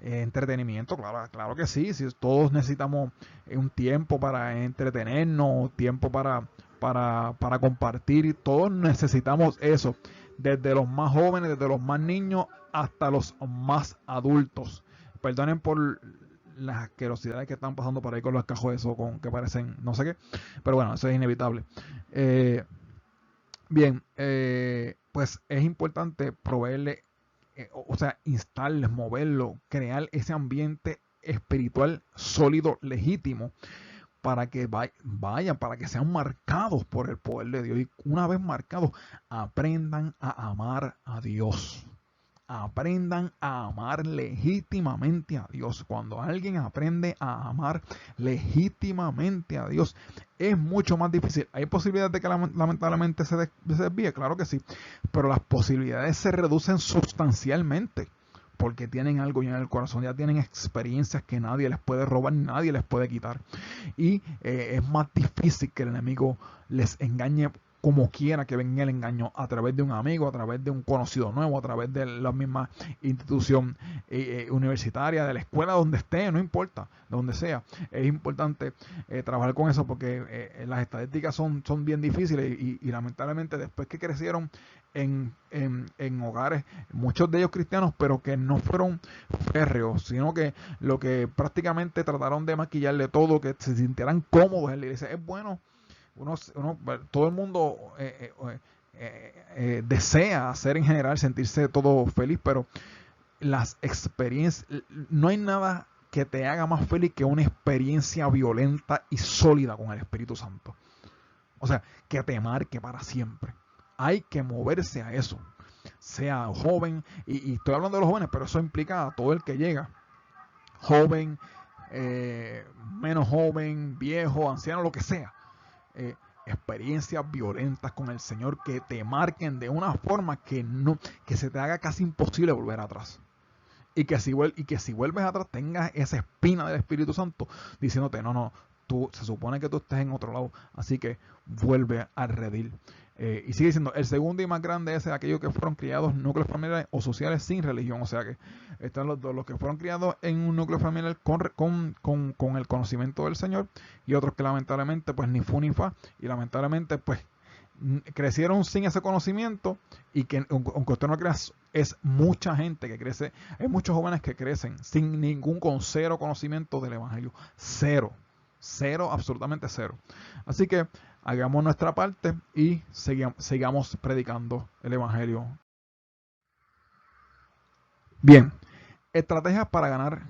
entretenimiento, claro que sí, si todos necesitamos un tiempo para entretenernos, tiempo para compartir, todos necesitamos eso, desde los más jóvenes, desde los más niños hasta los más adultos. Perdonen por las asquerosidades que están pasando por ahí con los cajos esos que parecen no sé qué, pero bueno, eso es inevitable. Bien, pues es importante proveerle, o sea, instarles, moverlo, crear ese ambiente espiritual sólido, legítimo, para que vayan, para que sean marcados por el poder de Dios. Y una vez marcados, aprendan a amar a Dios. Aprendan a amar legítimamente a Dios. Cuando alguien aprende a amar legítimamente a Dios, es mucho más difícil. ¿Hay posibilidades de que lamentablemente se desvíe? Claro que sí. Pero las posibilidades se reducen sustancialmente, porque tienen algo ya en el corazón, ya tienen experiencias que nadie les puede robar, nadie les puede quitar. Y es más difícil que el enemigo les engañe como quiera que venga el engaño, a través de un amigo, a través de un conocido nuevo, a través de la misma institución universitaria, de la escuela donde esté, no importa, donde sea. Es importante trabajar con eso, porque las estadísticas son bien difíciles y lamentablemente después que crecieron en hogares, muchos de ellos cristianos, pero que no fueron férreos, sino que lo que prácticamente trataron de maquillarle todo, que se sintieran cómodos en la iglesia. Es bueno, todo el mundo desea hacer en general, sentirse todo feliz, pero las experiencias, no hay nada que te haga más feliz que una experiencia violenta y sólida con el Espíritu Santo. O sea, que te marque para siempre. Hay que moverse a eso. Sea joven, y estoy hablando de los jóvenes, pero eso implica a todo el que llega. Joven, menos joven, viejo, anciano, lo que sea. Experiencias violentas con el Señor que te marquen de una forma que se te haga casi imposible volver atrás. Y que si vuelves atrás tengas esa espina del Espíritu Santo diciéndote, no, se supone que tú estés en otro lado, así que vuelve al redil. Y sigue diciendo, el segundo y más grande es aquellos que fueron criados en núcleos familiares o sociales sin religión. O sea que están los que fueron criados en un núcleo familiar con el conocimiento del Señor, y otros que lamentablemente pues ni fu ni fa, y lamentablemente pues crecieron sin ese conocimiento, y que aunque usted no crea, es mucha gente que crece, hay muchos jóvenes que crecen con cero conocimiento del Evangelio, cero, absolutamente cero. Así que hagamos nuestra parte y sigamos predicando el Evangelio. Bien, estrategias para ganar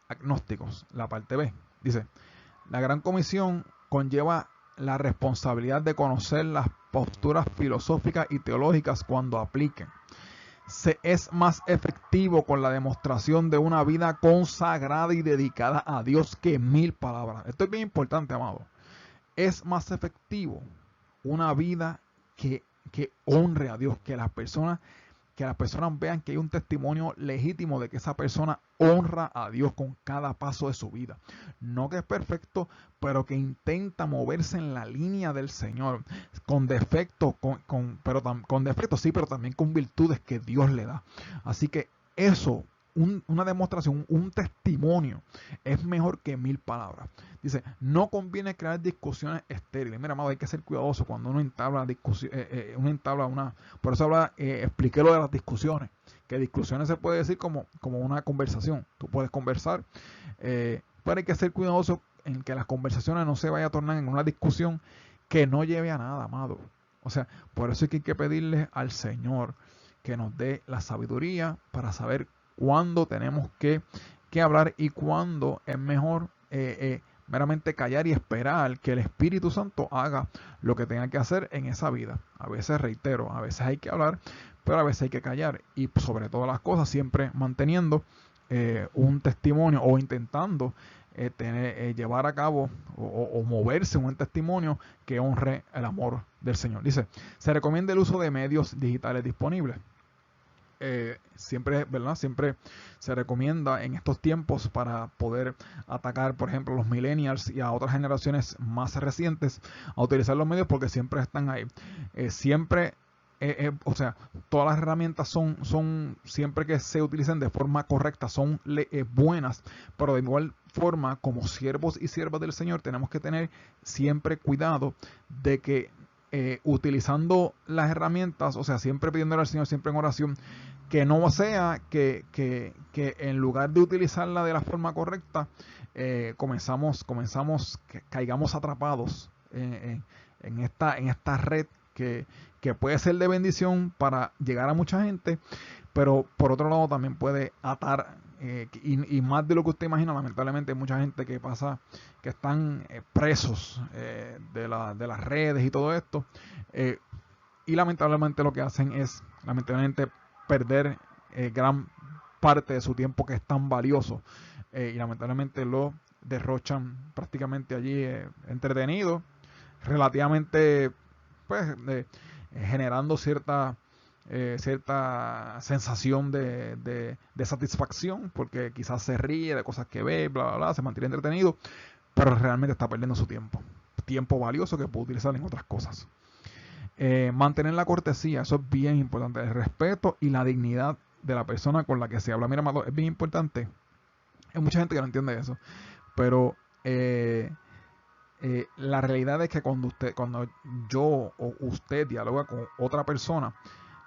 agnósticos, la parte B. Dice, la Gran Comisión conlleva la responsabilidad de conocer las posturas filosóficas y teológicas cuando apliquen. Se es más efectivo con la demostración de una vida consagrada y dedicada a Dios que 1000 palabras. Esto es bien importante, amado. Es más efectivo una vida que honre a Dios, que las personas vean que hay un testimonio legítimo de que esa persona honra a Dios con cada paso de su vida. No que es perfecto, pero que intenta moverse en la línea del Señor, con defectos, con defectos sí, pero también con virtudes que Dios le da. Así que eso, una demostración, un testimonio, es mejor que 1000 palabras. Dice, no conviene crear discusiones estériles. Mira, amado, hay que ser cuidadoso cuando uno entabla por eso expliqué lo de las discusiones. Que discusiones se puede decir como una conversación. Tú puedes conversar, pero hay que ser cuidadoso en que las conversaciones no se vayan a tornar en una discusión que no lleve a nada, amado. O sea, por eso es que hay que pedirle al Señor que nos dé la sabiduría para saber cuándo tenemos que hablar y cuándo es mejor meramente callar y esperar que el Espíritu Santo haga lo que tenga que hacer en esa vida. A veces, reitero, a veces hay que hablar, pero a veces hay que callar, y sobre todas las cosas siempre manteniendo un testimonio o intentando llevar a cabo o moverse en un testimonio que honre el amor del Señor. Dice, se recomienda el uso de medios digitales disponibles. Siempre se recomienda en estos tiempos, para poder atacar, por ejemplo, a los millennials y a otras generaciones más recientes, a utilizar los medios, porque siempre están ahí. O sea, todas las herramientas son siempre que se utilicen de forma correcta, son buenas, pero de igual forma, como siervos y siervas del Señor, tenemos que tener siempre cuidado de que utilizando las herramientas, o sea, siempre pidiéndole al Señor, siempre en oración, que no sea que en lugar de utilizarla de la forma correcta, caigamos atrapados en esta red que puede ser de bendición para llegar a mucha gente, pero por otro lado también puede atar, y más de lo que usted imagina. Lamentablemente hay mucha gente que están presos de las redes y todo esto, y lamentablemente lo que hacen es perder gran parte de su tiempo, que es tan valioso, y lamentablemente lo derrochan prácticamente allí entretenido, relativamente pues generando cierta sensación de satisfacción, porque quizás se ríe de cosas que ve, bla bla bla, se mantiene entretenido, pero realmente está perdiendo su tiempo valioso que puede utilizar en otras cosas. Mantener la cortesía, eso es bien importante, el respeto y la dignidad de la persona con la que se habla. Mira, amado, es bien importante. Hay mucha gente que no entiende eso, pero la realidad es que cuando yo o usted dialoga con otra persona,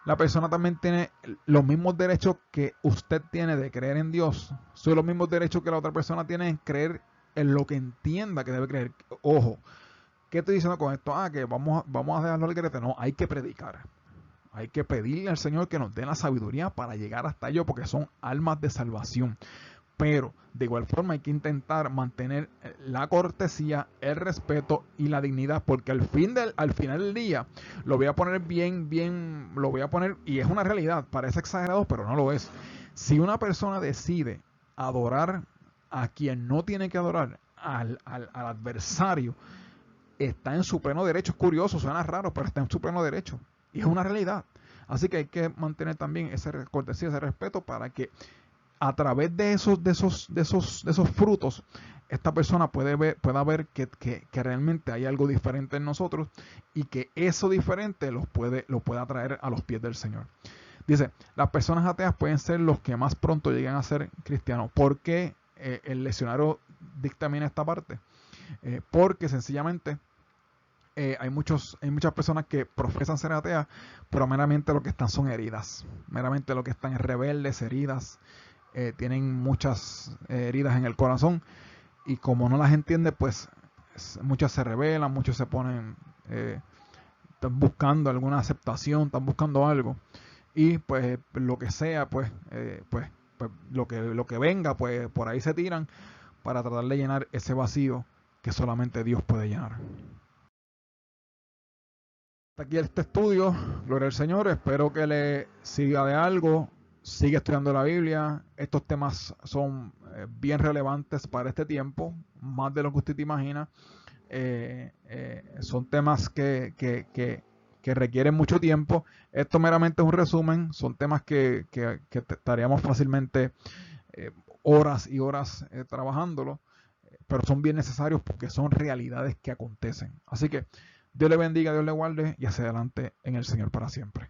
la persona también tiene los mismos derechos que usted tiene de creer en Dios. Son los mismos derechos que la otra persona tiene en creer en lo que entienda que debe creer. Ojo, ¿qué estoy diciendo con esto? Que vamos a dejarlo al garete. No, hay que predicar. Hay que pedirle al Señor que nos dé la sabiduría para llegar hasta ello, porque son almas de salvación. pero de igual forma hay que intentar mantener la cortesía, el respeto y la dignidad, porque al final del día lo voy a poner bien, lo voy a poner, y es una realidad, parece exagerado, pero no lo es. Si una persona decide adorar a quien no tiene que adorar, al adversario, está en su pleno derecho. Es curioso, suena raro, pero está en su pleno derecho. Y es una realidad. Así que hay que mantener también esa cortesía, ese respeto, para que a través de esos frutos, esta persona pueda ver que realmente hay algo diferente en nosotros, y que eso diferente lo puede traer a los pies del Señor. Dice, las personas ateas pueden ser los que más pronto lleguen a ser cristianos. ¿Por qué el leccionario dictamina esta parte? Porque sencillamente hay muchas personas que profesan ser ateas, pero meramente lo que están son heridas. Meramente lo que están es rebeldes, heridas. Tienen muchas heridas en el corazón, y como no las entiende, pues muchas se rebelan, muchos se ponen, están buscando alguna aceptación, están buscando algo, y pues lo que sea, pues lo que venga, pues por ahí se tiran para tratar de llenar ese vacío que solamente Dios puede llenar. Hasta aquí este estudio, gloria al Señor, espero que le siga de algo. Sigue estudiando la Biblia. Estos temas son bien relevantes para este tiempo, más de lo que usted te imagina. Son temas que requieren mucho tiempo. Esto meramente es un resumen. Son temas que estaríamos fácilmente horas y horas trabajándolo, pero son bien necesarios porque son realidades que acontecen. Así que Dios le bendiga, Dios le guarde, y hacia adelante en el Señor para siempre.